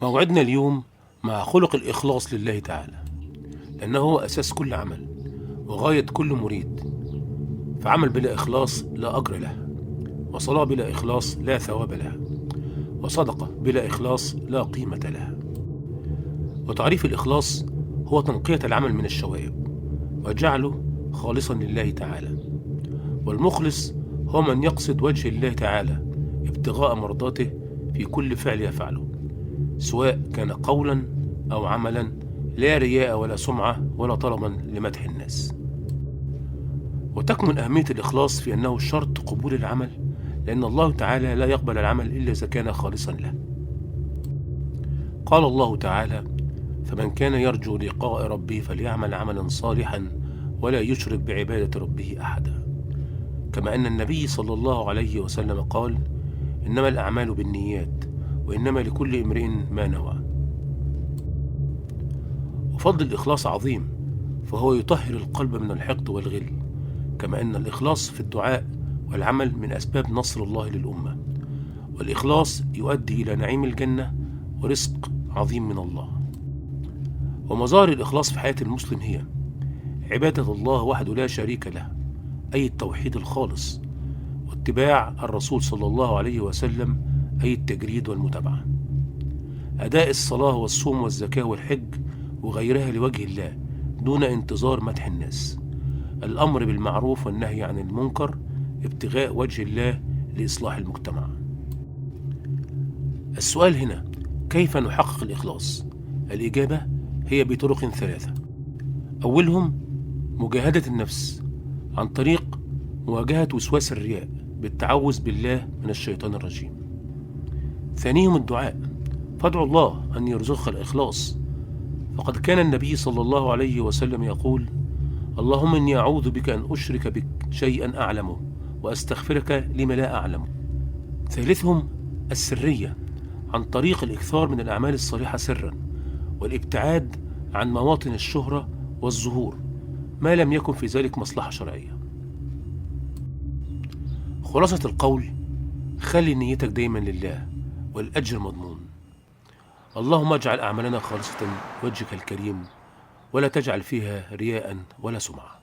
موعدنا اليوم مع خلق الإخلاص لله تعالى، لأنه هو أساس كل عمل وغاية كل مريد. فعمل بلا إخلاص لا أجر له، وصلاة بلا إخلاص لا ثواب لها، وصدقة بلا إخلاص لا قيمة لها. وتعريف الإخلاص هو تنقية العمل من الشوائب وجعله خالصا لله تعالى. والمخلص هو من يقصد وجه الله تعالى ابتغاء مرضاته في كل فعل يفعله، سواء كان قولا أو عملا، لا رياء ولا سمعة ولا طلبا لمدح الناس. وتكمن أهمية الإخلاص في أنه شرط قبول العمل، لأن الله تعالى لا يقبل العمل إلا إذا كان خالصا له. قال الله تعالى: فمن كان يرجو لقاء ربه فليعمل عملا صالحا ولا يشرك بعبادة ربه أحدا. كما أن النبي صلى الله عليه وسلم قال: إنما الأعمال بالنيات وإنما لكل امرئ ما نوى. وفضل الإخلاص عظيم، فهو يطهر القلب من الحقد والغل، كما أن الإخلاص في الدعاء والعمل من أسباب نصر الله للأمة. والإخلاص يؤدي إلى نعيم الجنة ورزق عظيم من الله. ومظاهر الإخلاص في حياة المسلم هي عبادة الله وحده لا شريك له، أي التوحيد الخالص، واتباع الرسول صلى الله عليه وسلم، أي التجريد والمتابعة، أداء الصلاة والصوم والزكاة والحج وغيرها لوجه الله دون انتظار مدح الناس، الأمر بالمعروف والنهي عن المنكر ابتغاء وجه الله لإصلاح المجتمع. السؤال هنا: كيف نحقق الإخلاص؟ الإجابة هي بطرق ثلاثة. أولهم مجاهدة النفس عن طريق مواجهة وسواس الرياء بالتعوذ بالله من الشيطان الرجيم. ثانيهم الدعاء، فادعوا الله أن يرزقك الإخلاص، فقد كان النبي صلى الله عليه وسلم يقول: اللهم إني أعوذ بك أن أشرك بك شيئا أعلمه وأستغفرك لما لا أعلمه. ثالثهم السرية عن طريق الإكثار من الأعمال الصالحة سرا، والابتعاد عن مواطن الشهرة والظهور ما لم يكن في ذلك مصلحة شرعية. خلاصة القول: خلي نيتك دايما لله والأجر مضمون. اللهم اجعل أعمالنا خالصة وجهك الكريم، ولا تجعل فيها رياء ولا سمعة.